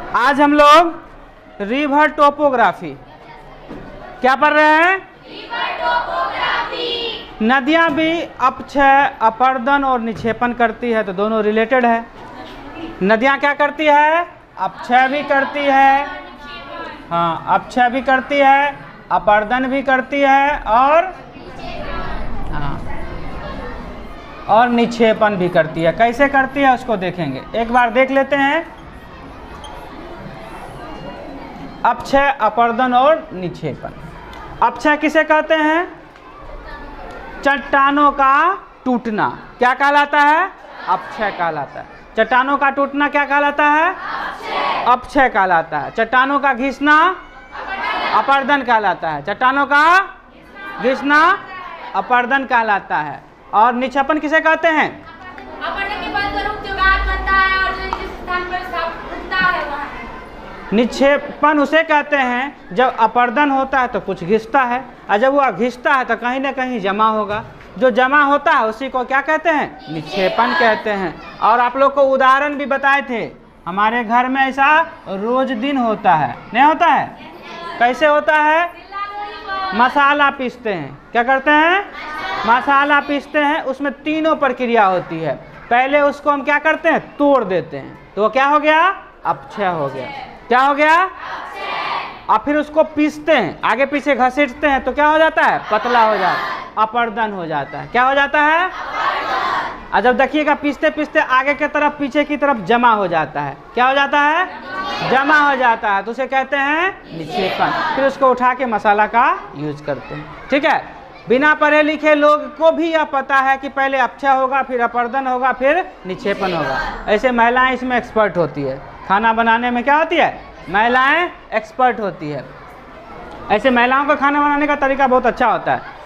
आज हम लोग रिवर टोपोग्राफी क्या पढ़ रहे हैं? River topography. नदियां भी अपक्षय, अपरदन और निक्षेपण करती है, तो दोनों रिलेटेड है। नदियां क्या करती है? अपक्षय भी करती है, हाँ अपक्षय भी करती है, अपरदन भी करती है और और निक्षेपण भी करती है। कैसे करती है उसको देखेंगे, एक बार देख लेते हैं। अपक्षय, अपरदन और निक्षेपण। अपक्षय किसे कहते हैं? चट्टानों का टूटना क्या कहलाता है? अपक्षय कहलाता है। चट्टानों का टूटना क्या कहलाता है? अपक्षय कहलाता है। चट्टानों का घिसना अपरदन कहलाता है। चट्टानों का घिसना अपरदन कहलाता है। और निक्षेपण किसे कहते हैं? अपरदन के फलस्वरूप जो गाद बनता है और जो जिस स्थान पर उगता है वहाँ। निक्षेपण उसे कहते हैं जब अपरदन होता है तो कुछ घिसता है, और जब वह घिसता है तो कहीं ना कहीं जमा होगा। जो जमा होता है उसी को क्या कहते हैं? निक्षेपण कहते हैं। और आप लोग को उदाहरण भी बताए थे, हमारे घर में ऐसा रोज दिन होता है, नहीं होता है? कैसे होता है? मसाला पीसते हैं। क्या करते हैं? मसाला पीसते हैं। उसमें तीनों प्रक्रिया होती है। पहले उसको हम क्या करते हैं? तोड़ देते हैं, तो वो क्या हो गया? अपक्षय हो गया। क्या हो गया? और फिर उसको पीसते हैं, आगे पीछे घसीटते हैं, तो क्या हो जाता है? पतला हो जाता है, अपरदन हो जाता है। क्या हो जाता है? और जब देखिएगा पीसते पीसते आगे की तरफ पीछे की तरफ जमा हो जाता है। क्या हो जाता है? जमा हो जाता है, तो उसे कहते हैं निक्षेपण। फिर उसको उठा के मसाला का यूज करते हैं। ठीक है, बिना पढ़े लिखे लोग को भी यह पता है कि पहले अपक्षय होगा, फिर अपरदन होगा, फिर निक्षेपण होगा। ऐसे महिलाएं इसमें एक्सपर्ट होती है। खाना बनाने में क्या होती है? महिलाएं एक्सपर्ट होती है। ऐसे महिलाओं का खाना बनाने का तरीका बहुत अच्छा होता है।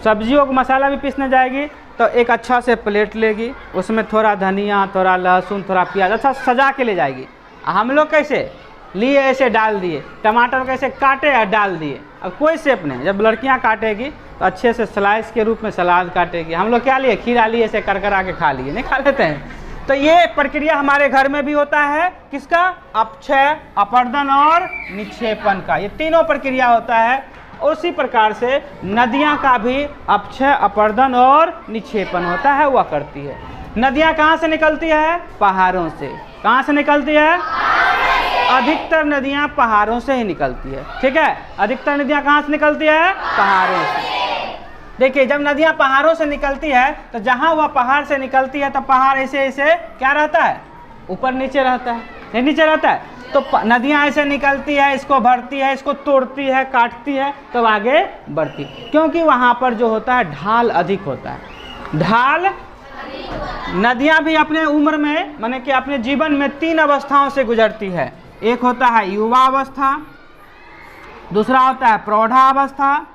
सब्जियों को मसाला भी पीसने जाएगी तो एक अच्छा से प्लेट लेगी, उसमें थोड़ा धनिया, थोड़ा लहसुन, थोड़ा प्याज अच्छा सजा के ले जाएगी। हम लोग कैसे लिए, ऐसे डाल दिए, टमाटर कैसे काटे और डाल दिए। अब कोई शेप नहीं। जब लड़कियां काटेगी तो अच्छे से स्लाइस के रूप में सलाद काटेगी। हम लोग क्या लिए? खीरा लिए, ऐसे करकरा के खा लिए, नहीं खा लेते हैं? तो ये प्रक्रिया हमारे घर में भी होता है। किसका? अपक्षय, अपरदन और निक्षेपण का। ये तीनों प्रक्रिया होता है। उसी प्रकार से नदियां का भी अपक्षय, अपरदन और निक्षेपण होता है, वह करती है। नदियां कहाँ से निकलती है? पहाड़ों से। कहाँ से निकलती है? अधिकतर नदियां पहाड़ों से ही निकलती है। ठीक है, अधिकतर नदियां कहाँ से निकलती है? पहाड़ों से। देखिए, जब नदियां पहाड़ों से निकलती है तो जहाँ वह पहाड़ से निकलती है तो पहाड़ ऐसे ऐसे क्या रहता है? ऊपर नीचे रहता है, नहीं नीचे रहता है। तो नदियां ऐसे निकलती है, इसको भरती है, इसको तोड़ती है, काटती है, तो आगे बढ़ती, क्योंकि वहाँ पर जो होता है ढाल अधिक होता है। ढाल नदियां भी अपने उम्र में, माने कि अपने जीवन में 3 अवस्थाओं से गुजरती है। एक होता है युवा अवस्था, दूसरा होता है प्रौढ़ावस्था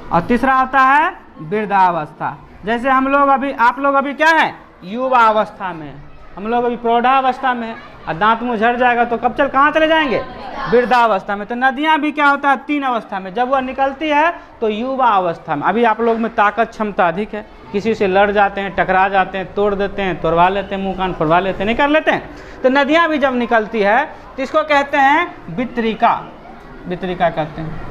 और तीसरा होता है वृद्धावस्था। जैसे हम लोग अभी, आप लोग अभी क्या है? युवा अवस्था में। हम लोग अभी प्रौढ़ावस्था में है, और दांत मुँह झड़ जाएगा तो कब कहाँ चले जाएंगे? वृद्धावस्था में। तो नदियां भी क्या होता है? 3 अवस्था में। जब वह निकलती है तो युवा अवस्था में। अभी आप लोग में ताकत क्षमता अधिक है, किसी से लड़ जाते हैं, टकरा जाते हैं, तोड़ देते हैं, तोड़वा लेते हैं, मुँह कान फोड़वा लेते हैं, नहीं कर लेते हैं? तो नदियाँ भी जब निकलती है तो इसको कहते हैं वितरिका। वितरिका कहते हैं,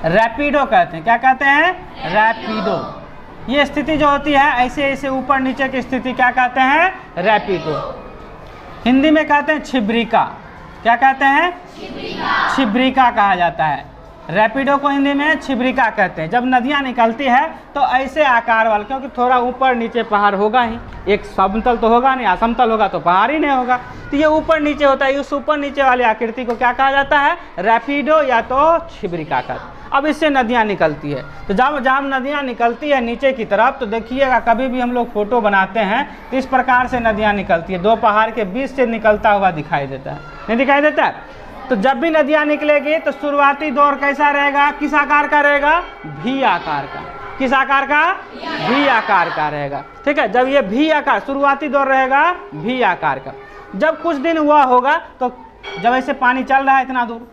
रैपिडो कहते हैं। क्या कहते हैं? रैपिडो। ये स्थिति जो होती है ऐसे ऐसे ऊपर नीचे की स्थिति क्या कहते हैं? रैपिडो। हिंदी में कहते हैं छिब्रिका। क्या कहते हैं? छिब्रिका कहा जाता है। रैपिडो को हिंदी में छिब्रिका कहते हैं। जब नदियां निकलती है तो ऐसे आकार वाला, क्योंकि थोड़ा ऊपर नीचे पहाड़ होगा ही, एक समतल तो होगा नहीं, असमतल होगा तो पहाड़ ही नहीं होगा, तो ये ऊपर नीचे होता है। उस ऊपर नीचे वाली आकृति को क्या कहा जाता है? रैपिडो या तो छिब्रिका कहते हैं। अब इससे नदियां निकलती है। तो जब नदियां निकलती है नीचे की तरफ, तो देखिएगा कभी भी हम लोग फोटो बनाते हैं तो इस प्रकार से नदियां निकलती है। 2 पहाड़ के बीच से निकलता हुआ दिखाई देता है, नहीं दिखाई देता है? तो जब भी नदियां निकलेगी तो शुरुआती दौर कैसा रहेगा? किस आकार का रहेगा? भी आकार का। किस आकार का? भी आकार का रहेगा। ठीक है, जब ये भी आकार, शुरुआती दौर रहेगा भी आकार का। जब कुछ दिन हुआ होगा तो जब ऐसे पानी चल रहा है इतना दूर,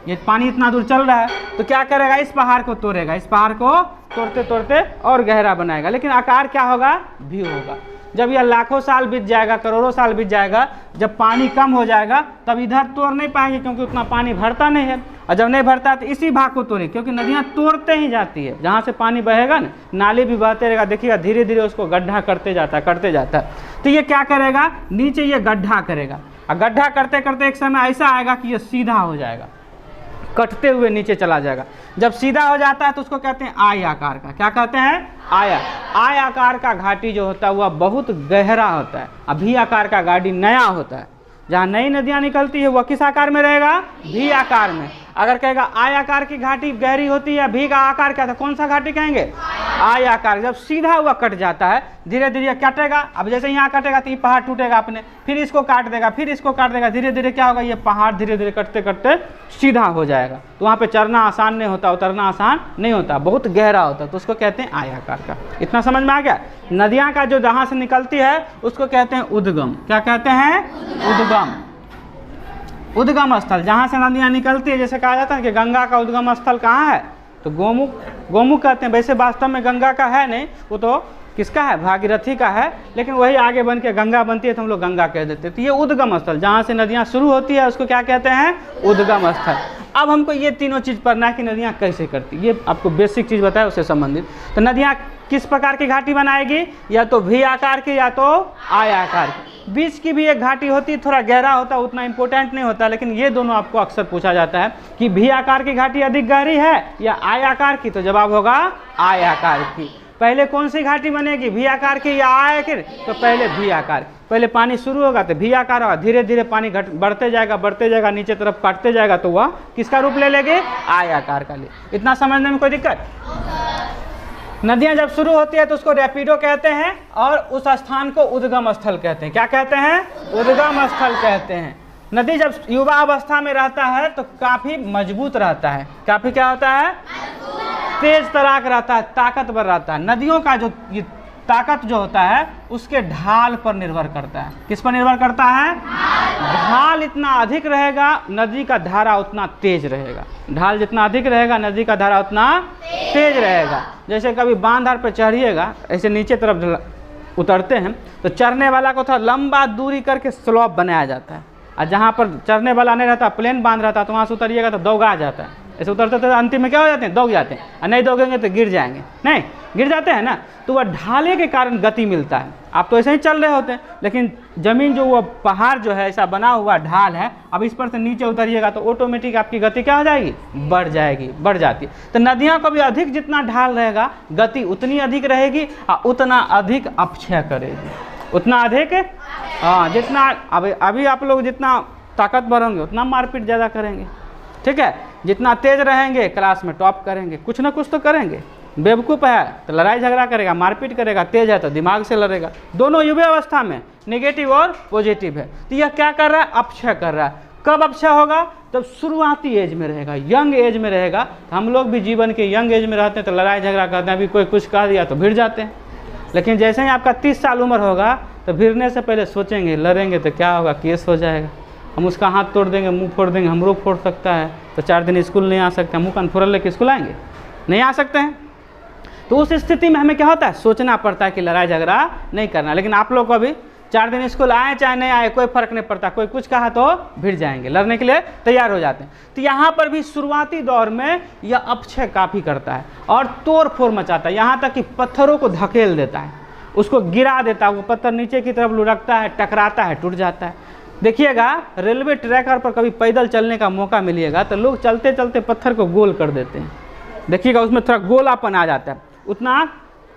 ये पानी इतना दूर चल रहा है, तो क्या करेगा? इस पहाड़ को तोड़ेगा। इस पहाड़ को तोड़ते तोड़ते और गहरा बनाएगा, लेकिन आकार क्या होगा? भी होगा। जब यह लाखों साल बीत जाएगा, करोड़ों साल बीत जाएगा, जब पानी कम हो जाएगा तब इधर तोड़ नहीं पाएंगे क्योंकि उतना पानी भरता नहीं है। और जब नहीं भरता तो इसी भाग को तोड़े, क्योंकि नदियाँ तोड़ते ही जाती है। जहाँ से पानी बहेगा ना, नाली भी बहते रहेगा, देखिएगा धीरे धीरे उसको गड्ढा करते जाता है। तो ये क्या करेगा, नीचे ये गड्ढा करेगा, और गड्ढा करते करते एक समय ऐसा आएगा कि ये सीधा हो जाएगा, कटते हुए नीचे चला जाएगा। जब सीधा हो जाता है तो उसको कहते हैं आय आकार का। क्या कहते हैं? आय आकार का घाटी जो होता है वह बहुत गहरा होता है। अभी आकार का घाटी नया होता है। जहाँ नई नदियाँ निकलती है वह किस आकार में रहेगा? भी आकार में। अगर कहेगा आय आकार की घाटी गहरी होती है, भी का आकार क्या था, कौन सा घाटी कहेंगे? आय आकार। जब सीधा हुआ कट जाता है, धीरे धीरे कटेगा। अब जैसे यहाँ कटेगा तो ये पहाड़ टूटेगा अपने, फिर इसको काट देगा, फिर इसको काट देगा, धीरे धीरे क्या होगा, ये पहाड़ धीरे धीरे कटते कटते सीधा हो जाएगा। तो वहाँ पे चढ़ना आसान नहीं होता, उतरना आसान नहीं होता, बहुत गहरा होता है, तो उसको कहते हैं आय आकार का। इतना समझ में आ गया? नदियाँ का जो जहाँ से निकलती है उसको कहते हैं उद्गम। क्या कहते हैं? उद्गम। उद्गम स्थल, जहाँ से नदियाँ निकलती है, जैसे कहा जाता है कि गंगा का उद्गम स्थल कहाँ है, तो गोमुख कहते हैं। वैसे वास्तव में गंगा का है नहीं, वो तो किसका है? भागीरथी का है, लेकिन वही आगे बन के गंगा बनती है तो हम लोग गंगा कह देते हैं। तो ये उद्गम स्थल, जहाँ से नदियाँ शुरू होती है उसको क्या कहते हैं? उद्गम स्थल। अब हमको ये तीनों चीज़ पढ़ना है कि नदियाँ कैसे करती, ये आपको बेसिक चीज़ बताया उससे संबंधित। तो नदियाँ किस प्रकार की घाटी बनाएगी? या तो भी आकार की या तो आय आकार की। बीच की भी एक घाटी होती है, थोड़ा गहरा होता है, उतना इंपॉर्टेंट नहीं होता, लेकिन ये दोनों आपको अक्सर पूछा जाता है कि भी आकार की घाटी अधिक गहरी है या आय आकार की, तो जवाब होगा आय आकार की। पहले कौन सी घाटी बनेगी, भी आकार की या आय आकार? तो पहले भी आकार। पहले पानी शुरू होगा तो भी आकार होगा, धीरे धीरे पानी बढ़ते जाएगा, नीचे तरफ काटते जाएगा, तो वह किसका रूप ले लेंगे? आय आकार का ले। इतना समझने में कोई दिक्कत? नदियाँ जब शुरू होती है तो उसको रैपिडो कहते हैं, और उस स्थान को उद्गम स्थल कहते हैं। क्या कहते हैं? उद्गम स्थल कहते हैं। नदी जब युवा अवस्था में रहता है तो काफ़ी मजबूत रहता है, काफ़ी क्या होता है? तेज तराक रहता है, ताकतवर रहता है। नदियों का जो ये ताकत जो होता है उसके ढाल पर निर्भर करता है। किस पर निर्भर करता है? ढाल इतना अधिक रहेगा, नदी का धारा उतना तेज रहेगा। ढाल जितना अधिक रहेगा, नदी का धारा उतना तेज रहेगा। जैसे कभी बांधार पर चढ़िएगा, ऐसे नीचे तरफ उतरते हैं तो चढ़ने वाला को थोड़ा लंबा दूरी करके स्लोप बनाया जाता है, और जहाँ पर चढ़ने वाला नहीं रहता, प्लेन बांध रहता है, तो वहाँ से उतरिएगा तो दौगा जाता है। ऐसे उतरते तो अंतिम में क्या हो जाते हैं? दौग जाते हैं, और नहीं दौगेंगे तो गिर जाएंगे, नहीं गिर जाते हैं ना। तो वह ढाले के कारण गति मिलता है। आप तो ऐसे ही चल रहे होते हैं, लेकिन ज़मीन जो वो पहाड़ जो है ऐसा बना हुआ ढाल है, अब इस पर से नीचे उतरिएगा तो ऑटोमेटिक आपकी गति क्या हो जाएगी? बढ़ जाएगी, बढ़ जाती है। तो नदियों का भी अधिक जितना ढाल रहेगा, गति उतनी अधिक रहेगी और उतना अधिक अपक्षय करेगी, उतना अधिक। हाँ, जितना अभी आप लोग जितना ताकतवर होंगे उतना मारपीट ज़्यादा करेंगे, ठीक है? जितना तेज रहेंगे क्लास में टॉप करेंगे, कुछ ना कुछ तो करेंगे। बेवकूफ़ है तो लड़ाई झगड़ा करेगा, मारपीट करेगा, तेज है तो दिमाग से लड़ेगा। दोनों युवा अवस्था में नेगेटिव और पॉजिटिव है। तो यह क्या कर रहा है? अपक्षय कर रहा है। कब अपक्षय होगा? जब शुरुआती एज में रहेगा, यंग एज में रहेगा। तो हम लोग भी जीवन के यंग एज में रहते हैं तो लड़ाई झगड़ा करते हैं, अभी कोई कुछ कह दिया तो भिड़ जाते हैं। लेकिन जैसे ही आपका 30 साल उम्र होगा तो भिड़ने से पहले सोचेंगे, लड़ेंगे तो क्या होगा, केस हो जाएगा, हम उसका हाथ तोड़ देंगे, मुंह फोड़ देंगे, हमरो फोड़ सकता है, तो 4 दिन स्कूल नहीं आ सकते, मुँह कान फोड़ लेके स्कूल आएंगे? नहीं आ सकते हैं। तो उस स्थिति में हमें क्या होता है? सोचना पड़ता है कि लड़ाई झगड़ा नहीं करना। लेकिन आप लोग को अभी 4 दिन स्कूल आए चाहे नहीं आए कोई फर्क नहीं पड़ता, कोई कुछ कहा तो भिड़ जाएंगे, लड़ने के लिए तैयार हो जाते हैं। तो यहाँ पर भी शुरुआती दौर में यह अपक्षय काफ़ी करता है और तोड़ फोड़ मचाता है, यहाँ तक कि पत्थरों को धकेल देता है, उसको गिरा देता है। वो पत्थर नीचे की तरफ लुढ़कता है, टकराता है, टूट जाता है। देखिएगा रेलवे ट्रैकर पर कभी पैदल चलने का मौका मिलिएगा तो लोग चलते चलते पत्थर को गोल कर देते हैं। देखिएगा उसमें थोड़ा गोलापन आ जाता है, उतना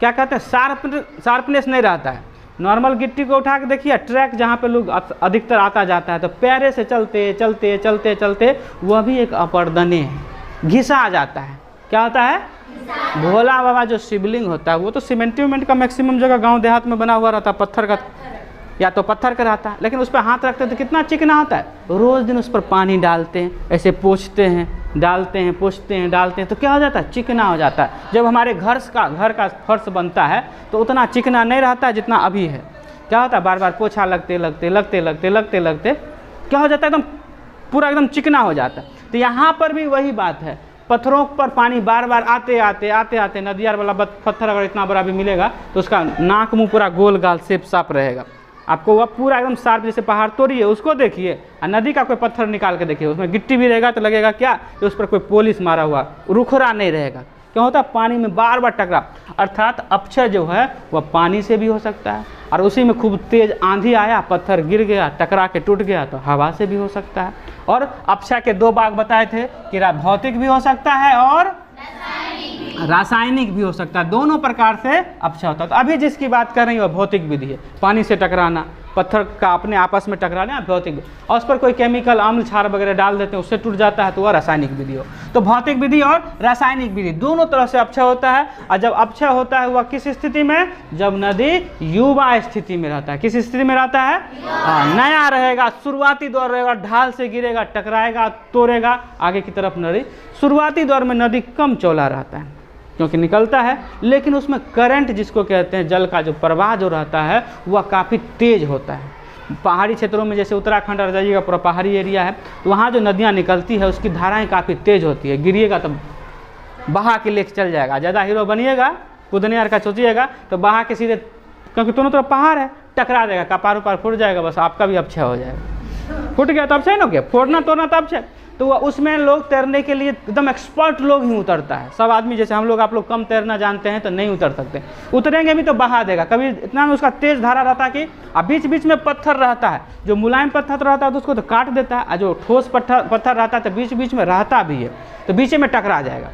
क्या कहते हैं शार्पनेस नहीं रहता है। नॉर्मल गिट्टी को उठा के देखिए, ट्रैक जहाँ पे लोग अधिकतर आता जाता है तो पैरे से चलते चलते चलते चलते वह भी एक अपरदने है, घिसा आ जाता है। क्या होता है? भोला बाबा जो शिवलिंग होता है वो तो सीमेंट वेमेंट का मैक्सिमम जगह गांव देहात में बना हुआ रहता है, पत्थर का या तो पत्थर का रहता है, लेकिन उस पर हाथ रखते हैं तो कितना चिकना होता है। रोज़ दिन उस पर पानी डालते हैं, ऐसे पोंछते हैं, डालते हैं, पोंछते हैं, डालते हैं, तो क्या हो जाता है? चिकना हो जाता है। जब हमारे घर का फर्श बनता है तो उतना चिकना नहीं रहता है जितना अभी है। क्या होता है? बार बार पोछा लगते लगते लगते लगते लगते लगते क्या हो जाता है? एकदम पूरा एकदम चिकना हो जाता है। तो यहाँ पर भी वही बात है पत्थरों पर पानी बार बार आते आते नदियार वाला पत्थर अगर इतना बड़ा भी मिलेगा तो उसका नाक मुंह पूरा गोल गाल सेप साफ रहेगा। आपको वह पूरा एकदम शार्प, जैसे पहाड़ तोड़िए उसको देखिए और नदी का कोई पत्थर निकाल के देखिए, उसमें गिट्टी भी रहेगा तो लगेगा क्या कि उस पर कोई पॉलिश मारा हुआ, रुखरा नहीं रहेगा। क्या होता है, पानी में बार बार टकरा। अर्थात अक्षय जो है वह पानी से भी हो सकता है, और उसी में खूब तेज आंधी आया, पत्थर गिर गया, टकरा के टूट गया तो हवा से भी हो सकता है। और अक्षय के दो भाग बताए थे कि भौतिक भी हो सकता है और रासायनिक भी हो सकता है, दोनों प्रकार से अक्षय होता है। तो अभी जिसकी बात कर रही है वह भौतिक विधि है, पानी से टकराना, पत्थर का अपने आपस में टकराना भौतिक, और उस पर कोई केमिकल अम्ल क्षार वगैरह डाल देते हैं उससे टूट जाता है तो वह रासायनिक विधि हो। तो भौतिक विधि और रासायनिक विधि दोनों तरह से अक्षय होता है। और जब अक्षय होता है वह किस स्थिति में, जब नदी युवा स्थिति में रहता है। किस स्थिति में रहता है, नया रहेगा, शुरुआती दौर रहेगा, ढाल से गिरेगा, टकराएगा, तोड़ेगा आगे की तरफ नदी। शुरुआती दौर में नदी कम चौड़ा रहता है क्योंकि निकलता है, लेकिन उसमें करंट जिसको कहते हैं, जल का जो प्रवाह जो रहता है वह काफ़ी तेज होता है। पहाड़ी क्षेत्रों में जैसे उत्तराखंड आ जाइएगा, पूरा पहाड़ी एरिया है, तो वहाँ जो नदियाँ निकलती है उसकी धाराएं काफ़ी तेज होती है। गिरिएगा तो बहा के लेके चल जाएगा, ज़्यादा हीरो बनिएगा, कूदने यार का सोचिएगा तो बहा के सीधे, क्योंकि दोनों तरफ पहाड़ है, टकरा देगा, कपार उपार फूट जाएगा, बस आपका भी अक्षय हो जाएगा। फूट गया तो अक्षय हो गया, फोड़ना तोड़ना तो अक्षय। तो वह उसमें लोग तैरने के लिए एकदम एक्सपर्ट लोग ही उतरता है। सब आदमी जैसे हम लोग, आप लोग कम तैरना जानते हैं तो नहीं उतर सकते, उतरेंगे भी तो बहा देगा। कभी इतना में उसका तेज धारा रहता है कि बीच बीच में पत्थर रहता है, जो मुलायम पत्थर रहता है तो उसको तो काट देता है, और जो ठोस पत्थर रहता है तो बीच बीच में रहता भी है, तो बीच में टकरा जाएगा।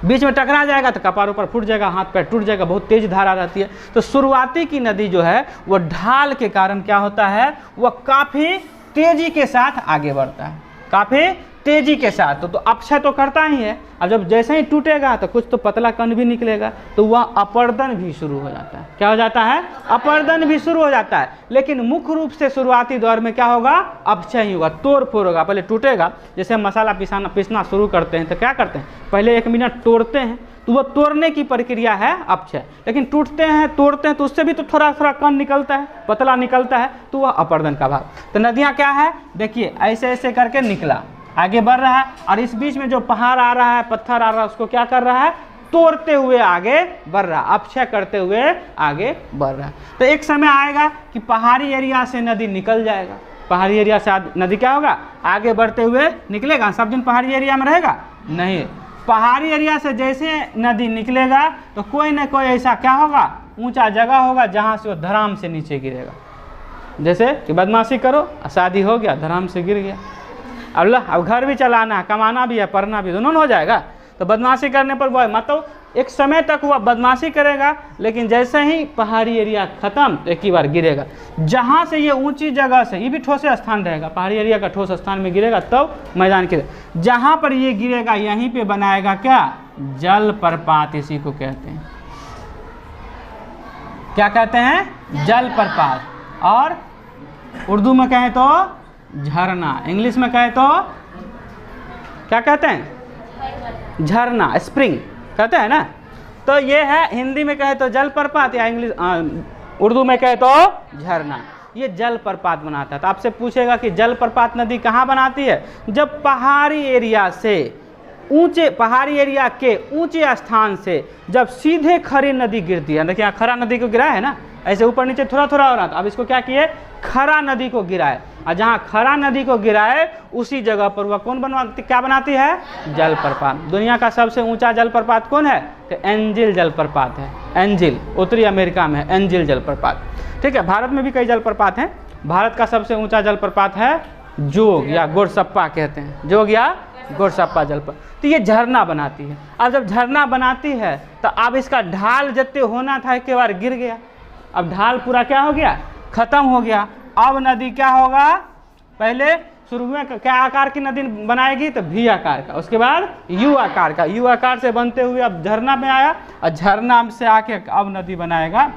बीच में टकरा जाएगा तो कपार ऊपर फूट जाएगा, हाथ पैर टूट जाएगा, बहुत तेज धारा रहती है। तो शुरुआती की नदी जो है वह ढाल के कारण क्या होता है, वह काफ़ी तेजी के साथ आगे बढ़ता है, काफ़ी तेजी के साथ। तो अक्षय तो करता ही है, अब जब जैसे ही टूटेगा तो कुछ तो पतला कण भी निकलेगा, तो वह अपर्दन भी शुरू हो जाता है। क्या हो जाता है, अपर्दन भी शुरू हो जाता है। लेकिन मुख्य रूप से शुरुआती दौर में क्या होगा, अक्षय ही होगा, तोड़ फोड़ होगा। पहले टूटेगा, जैसे हम मसाला पीसना शुरू करते हैं तो क्या करते हैं, पहले 1 मिनट तोड़ते हैं, तो वह तोड़ने की प्रक्रिया है अक्षय। लेकिन टूटते हैं तोड़ते हैं तो उससे भी तो थोड़ा थोड़ा कण निकलता है, पतला निकलता है, तो वह अपर्दन का भाग। तो नदियाँ क्या है, देखिए ऐसे ऐसे करके निकला, आगे बढ़ रहा है, और इस बीच में जो पहाड़ आ रहा है, पत्थर आ रहा है, उसको क्या कर रहा है, तोड़ते हुए आगे बढ़ रहा है, अक्षय करते हुए आगे बढ़ रहा है। तो एक समय आएगा कि पहाड़ी एरिया से नदी निकल जाएगा, पहाड़ी एरिया से नदी क्या होगा, आगे बढ़ते हुए निकलेगा। सब दिन पहाड़ी एरिया में रहेगा नहीं, पहाड़ी एरिया से जैसे नदी निकलेगा तो कोई ना कोई ऐसा क्या होगा, ऊंचा जगह होगा जहाँ से वो धराम से नीचे गिरेगा। जैसे कि बदमाशी करो, शादी हो गया, धराम से गिर गया, अब घर भी चलाना है, कमाना भी है, पढ़ना भी, दोनों हो जाएगा। तो बदमाशी करने पर वह मतलब एक समय तक वह बदमाशी करेगा, लेकिन जैसे ही पहाड़ी एरिया ख़त्म तो एक ही बार गिरेगा। जहाँ से ये ऊंची जगह से, ये भी ठोस स्थान रहेगा, पहाड़ी एरिया का ठोस स्थान में गिरेगा तब मैदान के, जहाँ पर ये गिरेगा यहीं पे बनाएगा क्या, जल प्रपात, इसी को कहते हैं। क्या कहते हैं, जल प्रपात। और उर्दू में कहें तो झरना, इंग्लिश में कहें तो क्या कहते हैं, झरना, स्प्रिंग कहते हैं ना। तो ये है, हिंदी में कहे तो जलप्रपात, या इंग्लिश उर्दू में कहे तो झरना, ये जलप्रपात बनाता है। तो आपसे पूछेगा कि जलप्रपात नदी कहाँ बनाती है, जब पहाड़ी एरिया से ऊंचे, पहाड़ी एरिया के ऊंचे स्थान से जब सीधे खरी नदी गिरती है। देखिए यहाँ खरा नदी को गिराया है ना, ऐसे ऊपर नीचे थोड़ा थोड़ा हो रहा था, अब इसको क्या किए, खरा नदी को गिराए, और जहाँ खरा नदी को गिराए उसी जगह पर वह कौन क्या बनाती है, जलप्रपात। दुनिया का सबसे ऊंचा जलप्रपात कौन है, तो एंजिल जलप्रपात है। एंजिल उत्तरी अमेरिका में है, एंजिल जलप्रपात। ठीक है, भारत में भी कई जलप्रपात हैं। भारत का सबसे ऊंचा जलप्रपात है जोग या गोरसप्पा कहते हैं, जोग या गोरसप्पा जलप्रपात। तो ये झरना बनाती है। अब जब झरना बनाती है तो अब इसका ढाल जितने होना था एक बार गिर गया, अब ढाल पूरा क्या हो गया, खत्म हो गया। अब नदी क्या होगा, पहले शुरू में क्या आकार की नदी बनाएगी, तो वी आकार का, उसके बाद यू आकार का, यू आकार से बनते हुए अब झरना में आया, और झरना से आके अब नदी बनाएगा।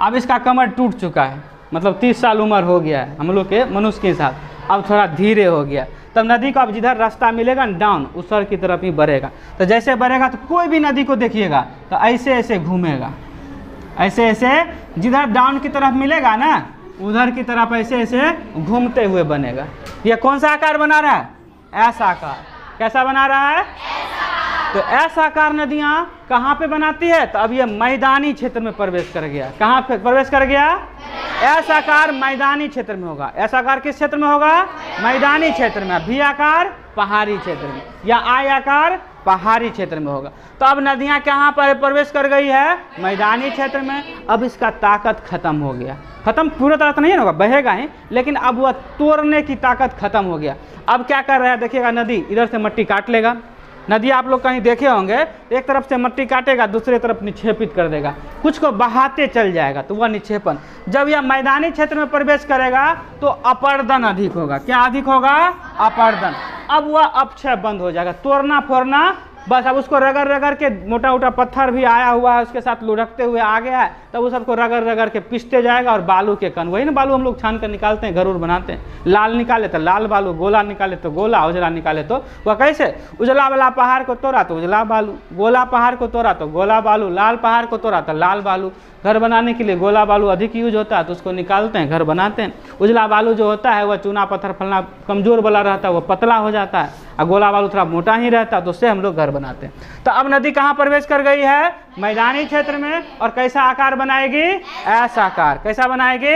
अब इसका कमर टूट चुका है, मतलब 30 साल उम्र हो गया है हम लोग के मनुष्य के साथ, अब थोड़ा धीरे हो गया। तब नदी को अब जिधर रास्ता मिलेगा डाउन, उस सर की तरफ ही बढ़ेगा। तो जैसे बढ़ेगा तो कोई भी नदी को देखिएगा तो ऐसे ऐसे घूमेगा, ऐसे ऐसे जिधर डाउन की तरफ मिलेगा ना उधर की तरफ ऐसे ऐसे घूमते हुए बनेगा। ये कौन सा आकार बना रहा है, ऐसा आकार। कैसा बना रहा है? तो एस आकार नदियां कहाँ पे बनाती है? तो अब ये मैदानी क्षेत्र में प्रवेश कर गया। कहाँ पे प्रवेश कर गया? एस आकार मैदानी क्षेत्र में होगा। एस आकार किस क्षेत्र में होगा? मैदानी क्षेत्र में। भी आकार पहाड़ी क्षेत्र में, या आई आकार पहाड़ी क्षेत्र में होगा। तो अब नदियां कहाँ पर प्रवेश कर गई है? मैदानी क्षेत्र में। अब इसका ताकत खत्म हो गया। खत्म पूरा तरह तो नहीं होगा, बहेगा ही, लेकिन अब वह तोड़ने की ताकत खत्म हो गया। अब क्या कर रहा है देखिएगा, नदी इधर से मिट्टी काट लेगा। नदी आप लोग कहीं देखे होंगे, एक तरफ से मिट्टी काटेगा, दूसरी तरफ निक्षेपित कर देगा, कुछ को बहाते चल जाएगा, तो वह निक्षेपण। जब यह मैदानी क्षेत्र में प्रवेश करेगा तो अपर्दन अधिक होगा। क्या अधिक होगा? अपर्दन। अब वह अपक्षय बंद हो जाएगा, तोड़ना फोड़ना बस। अब उसको रगड़ रगड़ के, मोटा मोटा पत्थर भी आया हुआ है उसके साथ लुढ़कते हुए आ गया है, तब वो सबको रगड़ रगड़ के पिसते जाएगा। और बालू के कण, वही ना बालू हम लोग छान कर निकालते हैं, घरूर बनाते हैं। लाल निकाले तो लाल बालू, गोला निकाले तो गोला, उजला निकाले तो वह कैसे? उजला वाला पहाड़ को तोड़ा तो उजला बालू, गोला पहाड़ को तोड़ा तो गोला बालू, लाल पहाड़ को तोड़ा तो लाल बालू। घर बनाने के लिए गोला बालू अधिक यूज होता है तो उसको निकालते हैं, घर बनाते हैं। उजला बालू जो होता है वह चूना पत्थर फलना कमजोर वाला रहता है, वह पतला हो जाता है, और गोला बालू थोड़ा मोटा ही रहता है, तो उससे हम लोग घर बनाते हैं। तो अब नदी कहाँ प्रवेश कर गई है? मैदानी क्षेत्र में। और कैसा आकार बनाएगी? एस आकार। कैसा बनाएगी?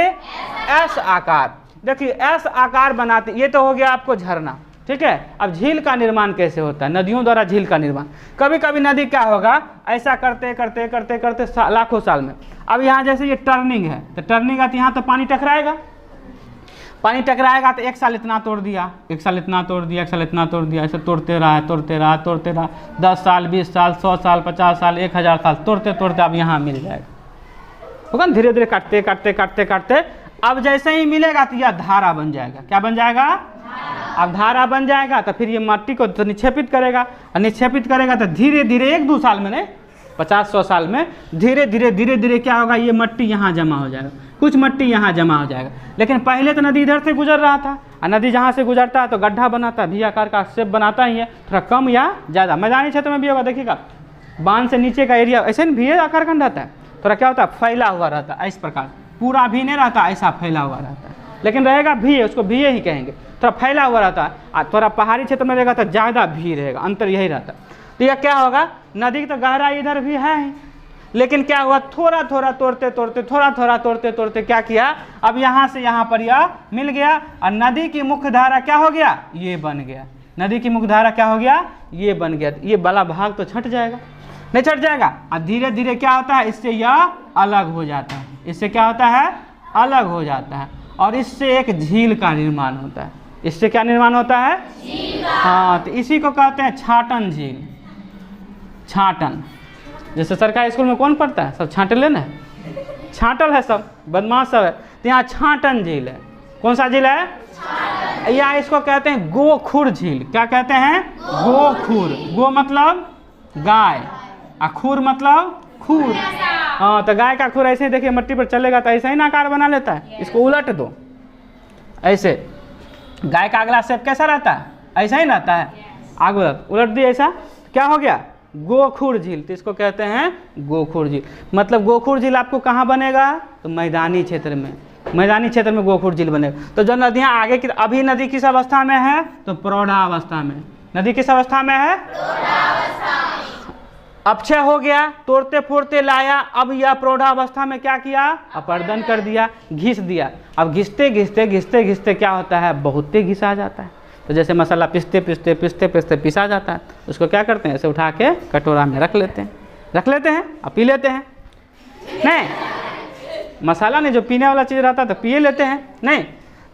एस आकार। देखिए एस आकार बनाते, ये तो हो गया आपको झरना, ठीक है। अब झील का निर्माण कैसे होता है? नदियों द्वारा झील का निर्माण। कभी कभी नदी क्या होगा, ऐसा करते करते करते करते लाखों साल में, अब यहाँ जैसे ये टर्निंग है, तो टर्निंग है तो यहाँ तो पानी टकराएगा। पानी टकराएगा तो एक साल इतना तोड़ दिया, एक साल इतना तोड़ दिया, एक साल इतना तोड़ दिया, ऐसे तोड़ते रहा तोड़ते रहा तोड़ते रहा, 10 साल 20 साल 100 साल 50 साल 1000 साल तोड़ते तोड़ते अब यहाँ मिल जाएगा, होगा ना। धीरे धीरे काटते काटते काटते काटते अब जैसे ही मिलेगा तो यह धारा बन जाएगा। क्या बन जाएगा? अब धारा बन जाएगा तो फिर ये मट्टी को तो निक्षेपित करेगा, और निक्षेपित करेगा तो धीरे धीरे 1-2 साल में नहीं, 50-100 साल में धीरे धीरे क्या होगा, ये मट्टी यहाँ जमा हो जाएगा, कुछ मट्टी यहाँ जमा हो जाएगा। लेकिन पहले तो नदी इधर से गुजर रहा था, और नदी जहाँ से गुजरता है तो गड्ढा बनाता है, भी आकार का शेप बनाता ही है, थोड़ा कम या ज़्यादा। मैदानी क्षेत्र में भी होगा, देखिएगा बांध से नीचे का एरिया ऐसे भी भी आकार का रहता है, थोड़ा क्या होता है, फैला हुआ रहता है, इस प्रकार पूरा भी नहीं रहता, ऐसा फैला हुआ रहता है, लेकिन रहेगा भी, उसको भी ही कहेंगे, थोड़ा फैला हुआ रहता है। और थोड़ा पहाड़ी क्षेत्र में रहेगा तो ज़्यादा भी रहेगा, अंतर यही रहता है। तो यह क्या होगा, नदी तो गहराई इधर भी है ही, लेकिन क्या हुआ, थोड़ा थोड़ा तोड़ते तोड़ते थोड़ा थोड़ा तोड़ते तोड़ते क्या किया, अब यहाँ से यहाँ पर यह मिल गया, और नदी की मुख्य धारा क्या हो गया, ये बन गया। नदी की मुख्य धारा क्या हो गया, ये बन गया। ये बड़ा भाग तो छट जाएगा, नहीं छट जाएगा, और धीरे धीरे क्या होता है, इससे यह अलग हो जाता है, इससे क्या होता है, अलग हो जाता है, और इससे एक झील का निर्माण होता है। इससे क्या निर्माण होता है, हाँ, तो इसी को कहते हैं छाटन झील। छाटन, जैसे सरकारी स्कूल में कौन पढ़ता है, सब छाटल है ना, छाटल है सब, बदमाश सब है, तो यहाँ छाटन झील है। कौन सा झील है, या इसको कहते हैं गोखुर झील। क्या कहते हैं, गोखुर। गो मतलब गाय, और खुर मतलब खूर। हाँ, तो गाय का खुर ऐसे ही देखिए मिट्टी पर चलेगा तो ऐसा ही ना आकार बना लेता है। इसको उलट दो ऐसे, गाय का अगला शेप कैसा रहता है, ऐसा ही रहता है, आगे उलट दिए ऐसा, क्या हो गया, गोखुर झील। तो इसको कहते हैं गोखुर झील। मतलब गोखुर झील आपको कहाँ बनेगा, तो मैदानी क्षेत्र में, मैदानी क्षेत्र में गोखुर झील बनेगा। तो जो नदियाँ आगे की, अभी नदी किस अवस्था में है, तो प्रौढ़ावस्था में। नदी किस अवस्था में है, अपक्षय हो गया, तोड़ते फोड़ते लाया, अब यह प्रौढ़ावस्था में क्या किया, अपर्दन कर दिया, घिस दिया। अब घिसते घिसते घिसते घिसते क्या होता है, बहुते घिसा जाता है। तो जैसे मसाला पिसते पिसते पिसते पिसते पिसा जाता है, उसको क्या करते हैं, ऐसे उठा के कटोरा में रख लेते हैं और पी लेते हैं। नहीं, मसाला नहीं, जो पीने वाला चीज़ रहता है तो पिए लेते हैं, नहीं।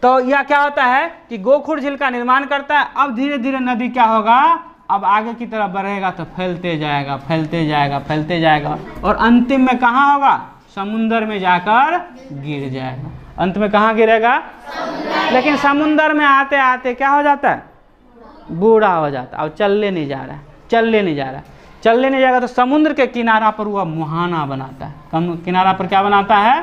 तो यह क्या होता है कि गोखुर झील का निर्माण करता है। अब धीरे धीरे नदी क्या होगा, अब आगे की तरफ बढ़ेगा तो फैलते जाएगा फैलते जाएगा फैलते जाएगा, और अंतिम में कहाँ होगा, समुंदर में जाकर गिर जाएगा। अंत में कहाँ गिरेगा, लेकिन समुंदर में आते आते क्या हो जाता है, बूढ़ा हो जाता है, और चलने नहीं जा रहा है, चलने नहीं जा रहा है, चलने नहीं जाएगा तो समुद्र के किनारा पर वह मुहाना बनाता है। किनारा पर क्या बनाता है,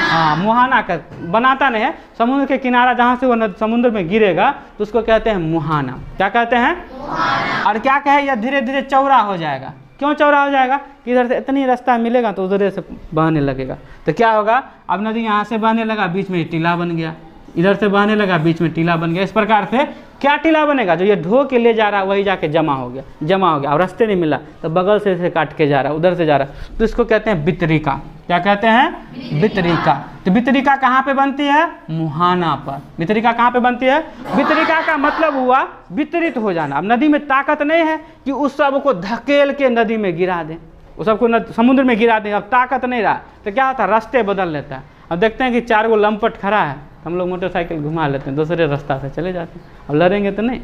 हाँ, मुहाना कर बनाता नहीं है, समुद्र के किनारा जहाँ से वह समुद्र में गिरेगा तो उसको कहते हैं मुहाना। क्या कहते हैं, और क्या कहे, यह धीरे धीरे चौड़ा हो जाएगा। क्यों चौड़ा हो जाएगा, कि इधर से इतनी रास्ता मिलेगा तो उधर से बहने लगेगा। तो क्या होगा, अब नदी यहाँ से बहने लगा, बीच में टीला बन गया, इधर से बहने लगा, बीच में टीला बन गया। इस प्रकार से क्या टीला बनेगा, जो ये ढो के ले जा रहा है वही जाके जमा हो गया और रास्ते नहीं मिला तो बगल से इसे काट के जा रहा है, उधर से जा रहा है, तो इसको कहते हैं वितरिका। क्या कहते हैं? वितरिका। तो वितरिका कहाँ पे बनती है? मुहाना पर। वितरिका कहाँ पे बनती है? वितरिका का मतलब हुआ वितरित हो जाना। अब नदी में ताकत नहीं है कि उस सबको धकेल के नदी में गिरा दें, उस सबको समुद्र में गिरा दें, अब ताकत नहीं रहा तो क्या होता है, रास्ते बदल लेता है। अब देखते हैं कि 4 गो लंपट खड़ा है, हम लोग मोटरसाइकिल घुमा लेते हैं, दूसरे रास्ता से चले जाते हैं। अब लड़ेंगे तो नहीं।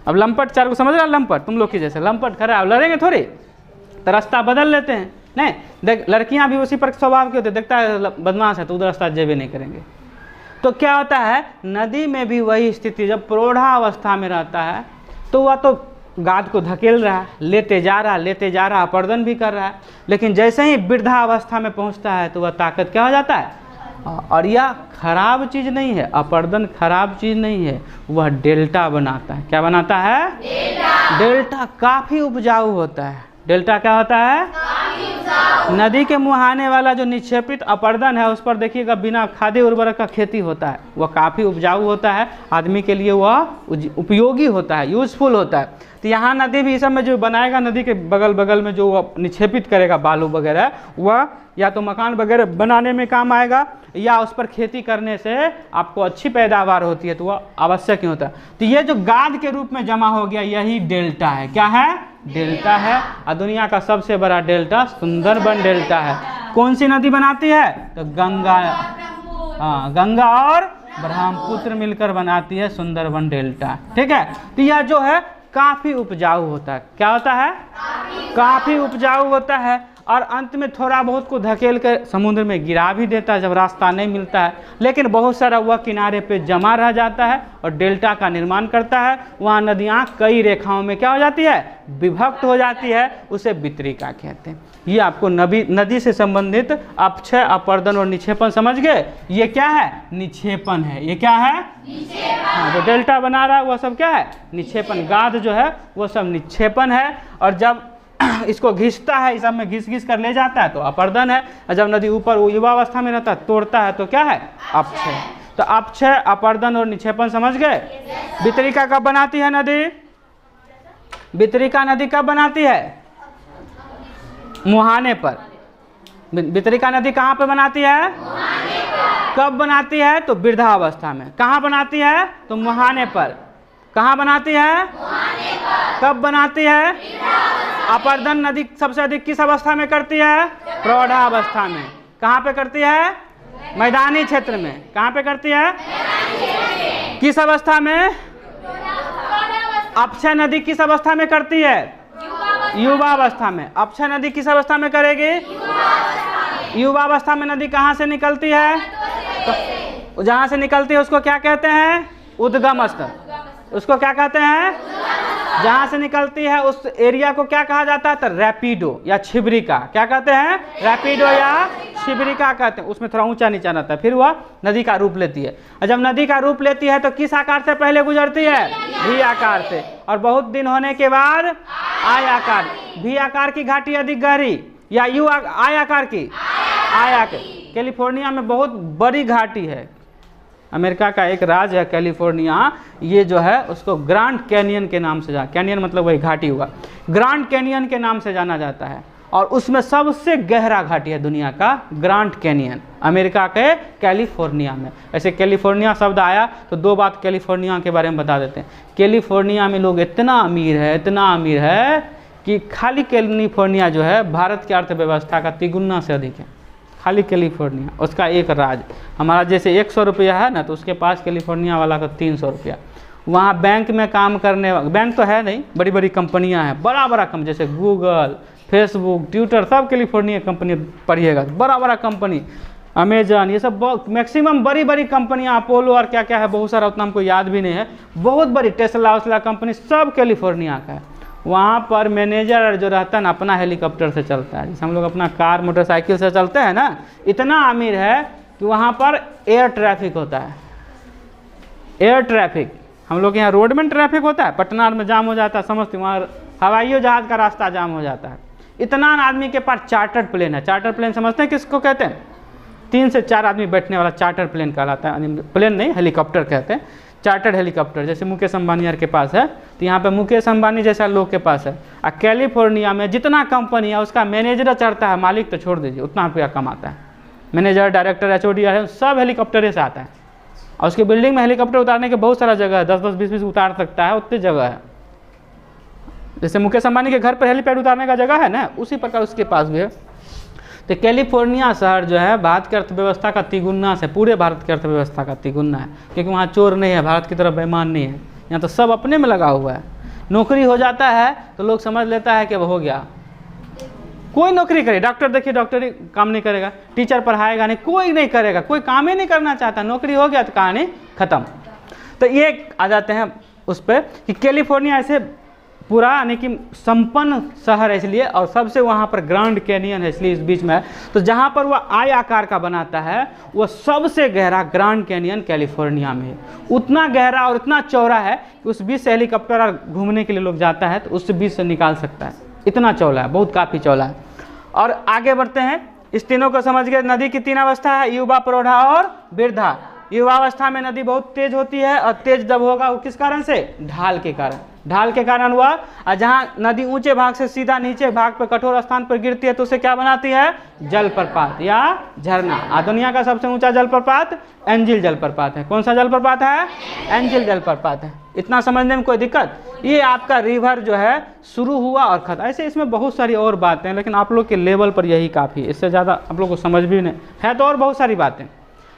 अब लंपट 4 को समझ रहा, लंपट तुम लोग की जैसे लंपट खड़ा है, अब लड़ेंगे थोड़ी, तो रास्ता बदल लेते हैं। नहीं देख, लड़कियां भी उसी पर स्वभाव की होती है, देखता है बदमाश है तो उधर रास्ता जेबे नहीं करेंगे। तो क्या होता है, नदी में भी वही स्थिति, जब प्रौढ़ावस्था में रहता है तो वह तो गाद को धकेल रहा है, लेते जा रहा, अपर्दन भी कर रहा है, लेकिन जैसे ही वृद्धावस्था में पहुंचता है तो वह ताकत क्या हो जाता है। और यह खराब चीज़ नहीं है, अपर्दन खराब चीज़ नहीं है, वह डेल्टा बनाता है। क्या बनाता है? डेल्टा काफ़ी उपजाऊ होता है। डेल्टा क्या होता है? नदी के मुहाने वाला जो निक्षेपित अपर्दन है उस पर देखिएगा बिना खाद्य उर्वरक का खेती होता है, वह काफ़ी उपजाऊ होता है, आदमी के लिए वह उपयोगी होता है, यूजफुल होता है। तो यहाँ नदी भी इस सब में जो बनाएगा, नदी के बगल बगल में जो वह निक्षेपित करेगा बालू वगैरह, वह या तो मकान वगैरह बनाने में काम आएगा या उस पर खेती करने से आपको अच्छी पैदावार होती है, तो वह आवश्यक ही होता है। तो ये जो गाद के रूप में जमा हो गया, यही डेल्टा है। क्या है? डेल्टा है। और दुनिया का सबसे बड़ा डेल्टा सुंदरबन डेल्टा है। कौन सी नदी बनाती है? तो गंगा, हाँ, गंगा और ब्रह्मपुत्र मिलकर बनाती है सुंदरबन डेल्टा। ठीक है, तो यह जो है काफ़ी उपजाऊ होता है। क्या होता है? काफ़ी उपजाऊ होता है और अंत में थोड़ा बहुत को धकेल कर समुद्र में गिरा भी देता है जब रास्ता नहीं मिलता है, लेकिन बहुत सारा वह किनारे पे जमा रह जाता है और डेल्टा का निर्माण करता है। वहाँ नदियाँ कई रेखाओं में क्या हो जाती है? विभक्त हो जाती है, उसे वितरिका कहते हैं। ये आपको नदी से संबंधित अपक्षय, अपर्दन और निक्षेपण समझ गए। ये क्या है? निक्षेपण है। ये क्या है? हाँ, जो डेल्टा बना रहा है वह सब क्या है? निक्षेपण। गाद जो है वो सब निक्षेपण है, और जब इसको घिसता है, इस सब में घिस कर ले जाता है तो अपर्दन है, और जब नदी ऊपर युवावस्था में रहता है तोड़ता है तो क्या है? अपक्षय। तो अपक्षय, अपर्दन और निक्षेपण समझ गए। वितरिका कब बनाती है नदी? वितरिका नदी कब बनाती है? मुहाने पर। वितरिका नदी कहाँ पे बनाती है? कब बनाती है? तो वृद्धावस्था में। कहाँ बनाती है? तो मुहाने पर। कहाँ बनाती है? कब बनाती है? अपर्दन नदी सबसे अधिक किस अवस्था में करती है? प्रौढ़ावस्था में। कहाँ पे करती है? मैदानी क्षेत्र में। कहाँ पे करती है? किस अवस्था में? अपक्षय नदी किस अवस्था में करती है? युवावस्था में। अपक्षय नदी किस अवस्था में करेगी? युवावस्था में। नदी कहाँ से निकलती है? तो जहाँ से निकलती है उसको क्या कहते हैं? उद्गम स्थल। उसको क्या कहते हैं? जहाँ से निकलती है उस एरिया को क्या कहा जाता है? तो रैपिडो या छिबरिका। क्या कहते हैं? रैपिडो या छिबरिका कहते हैं। उसमें थोड़ा ऊंचा नीचा रहता है, फिर वह नदी का रूप लेती है। और जब नदी का रूप लेती है तो किस आकार से पहले गुजरती है? वी आकार से, और बहुत दिन होने के बाद आई आकार। वी आकार की घाटी अधिक गहरी या यू आई आकार की? आई आकार। कैलिफोर्निया में बहुत बड़ी घाटी है, अमेरिका का एक राज्य है कैलिफोर्निया, ये जो है उसको ग्रांड कैनियन के नाम से कैनियन मतलब वही घाटी हुआ, ग्रांड कैनियन के नाम से जाना जाता है। और उसमें सबसे गहरा घाटी है दुनिया का ग्रांड कैनियन, अमेरिका के कैलिफोर्निया में। ऐसे कैलिफोर्निया शब्द आया तो दो बात कैलिफोर्निया के बारे में बता देते हैं। कैलिफोर्निया में लोग इतना अमीर है कि खाली कैलिफोर्निया जो है भारत की अर्थव्यवस्था का 3 गुना से अधिक है। खाली कैलिफोर्निया, उसका एक राज्य। हमारा जैसे 100 रुपया है ना, तो उसके पास कैलिफोर्निया वाला का 300 रुपया। वहाँ बैंक में काम करने, बैंक तो है नहीं, बड़ी बड़ी कंपनियाँ हैं, बड़ा कंपनी जैसे गूगल, फेसबुक, ट्विटर, सब कैलिफोर्निया कंपनी पढ़िएगा, बड़ा कंपनी, अमेजन, ये सब मैक्सिमम बड़ी कंपनियाँ, अपोलो और क्या क्या है बहुत सारा, उतना हमको याद भी नहीं है, बहुत बड़ी टेस्ला कंपनी सब कैलिफोर्निया का है। वहाँ पर मैनेजर जो रहता है ना अपना हेलीकॉप्टर से चलता है, जैसे हम लोग अपना कार मोटरसाइकिल से चलते हैं ना, इतना अमीर है कि वहाँ पर एयर ट्रैफिक होता है। एयर ट्रैफिक, हम लोग यहाँ रोड में ट्रैफिक होता है, पटना में जाम हो जाता है, समझते वहाँ हवाई जहाज़ का रास्ता जाम हो जाता है। इतना आदमी के पास चार्टर्ड प्लेन है। चार्टर्ड प्लेन समझते हैं किसको कहते हैं? 3 से 4 आदमी बैठने वाला चार्टर प्लेन कहलाता है, प्लेन नहीं हेलीकॉप्टर कहते हैं, चार्टर्ड हेलीकॉप्टर। जैसे मुकेश अंबानी यार के पास है, तो यहाँ पे मुकेश अंबानी जैसा लोग के पास है। और कैलिफोर्निया में जितना कंपनी है उसका मैनेजर चढ़ता है, मालिक तो छोड़ दीजिए, उतना रुपया कमाता है। मैनेजर, डायरेक्टर, HOD है, सब हेलीकॉप्टर से आता है। और उसकी बिल्डिंग में हेलीकॉप्टर उतारने के बहुत सारा जगह है, 10-10, 20-20 उतार सकता है, उतनी जगह है। जैसे मुकेश अंबानी के घर पर हेलीपैड उतारने का जगह है ना, उसी प्रकार उसके पास भी है। तो कैलिफोर्निया शहर जो है भारत की अर्थव्यवस्था का तिगुना से, पूरे भारत की अर्थव्यवस्था का तिगुना है, क्योंकि वहाँ चोर नहीं है, भारत की तरफ बेईमान नहीं है। यहाँ तो सब अपने में लगा हुआ है। नौकरी हो जाता है तो लोग समझ लेता है कि अब हो गया, कोई नौकरी करे। डॉक्टर देखिए, डॉक्टरी काम नहीं करेगा, टीचर पढ़ाएगा नहीं, कोई नहीं करेगा, कोई काम ही नहीं करना चाहता। नौकरी हो गया तो कहानी खत्म। तो ये आ जाते हैं उस पर कि कैलिफोर्निया ऐसे पूरा यानी कि संपन्न शहर है इसलिए, और सबसे वहाँ पर ग्रैंड कैनियन है इसलिए इस बीच में है। तो जहाँ पर वह आई आकार का बनाता है वह सबसे गहरा ग्रैंड कैनियन कैलिफोर्निया में है। उतना गहरा और इतना चौड़ा है कि उस बीच से हेलीकॉप्टर घूमने के लिए लोग जाता है तो उस बीच से निकाल सकता है, इतना चौड़ा है, बहुत काफ़ी चौड़ा है। और आगे बढ़ते हैं, इस तीनों को समझ गए। नदी की 3 अवस्था है, युवा, प्रौढ़ा और वृद्धा। युवावस्था में नदी बहुत तेज होती है, और तेज जब होगा वो किस कारण से? ढाल के कारण। ढाल के कारण हुआ, और जहाँ नदी ऊंचे भाग से सीधा नीचे भाग पर कठोर स्थान पर गिरती है तो उसे क्या बनाती है? जलप्रपात या झरना। और दुनिया का सबसे ऊंचा जलप्रपात एंजिल जलप्रपात है। कौन सा जलप्रपात है? एंजिल जलप्रपात है। इतना समझने में कोई दिक्कत? ये आपका रिवर जो है शुरू हुआ और खत्म। ऐसे इसमें बहुत सारी और बातें हैं, लेकिन आप लोग के लेवल पर यही काफ़ी, इससे ज़्यादा आप लोग को समझ भी नहीं है। तो और बहुत सारी बातें,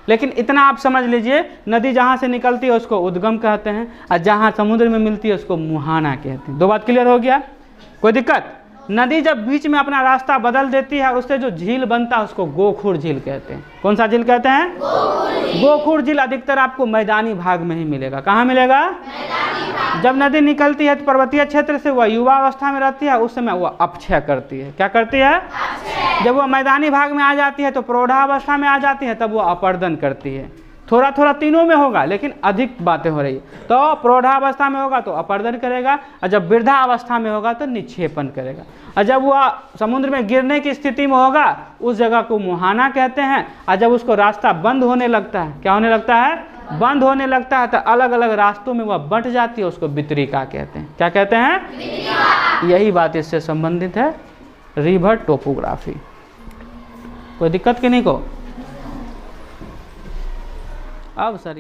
लेकिन इतना आप समझ लीजिए, नदी जहाँ से निकलती है उसको उद्गम कहते हैं, और जहाँ समुद्र में मिलती है उसको मुहाना कहते हैं। 2 बात क्लियर हो गया? कोई दिक्कत? नदी जब बीच में अपना रास्ता बदल देती है और उससे जो झील बनता है उसको गोखुर झील कहते हैं। कौन सा झील कहते हैं? गोखुर झील अधिकतर आपको मैदानी भाग में ही मिलेगा। कहाँ मिलेगा? जब नदी निकलती है तो पर्वतीय क्षेत्र से वह युवा अवस्था में रहती है, उस समय वह अपक्षय करती है। क्या करती है? जब वह मैदानी भाग में आ जाती है तो प्रौढ़ावस्था में आ जाती है, तब वो अपर्दन करती है। थोड़ा थोड़ा तीनों में होगा, लेकिन अधिक बातें हो रही है। तो प्रौढ़ावस्था में होगा तो अपर्दन करेगा, और जब वृद्धावस्था में होगा तो निक्षेपण करेगा। और जब वह समुद्र में गिरने की स्थिति में होगा उस जगह को मुहाना कहते हैं। और जब उसको रास्ता बंद होने लगता है, क्या होने लगता है? बंद होने लगता है, तो अलग अलग रास्तों में वह बंट जाती है, उसको वितरिका कहते हैं। क्या कहते हैं? यही बात इससे संबंधित है, रिवर टोपोग्राफी। कोई दिक्कत कि नहीं को? अब सर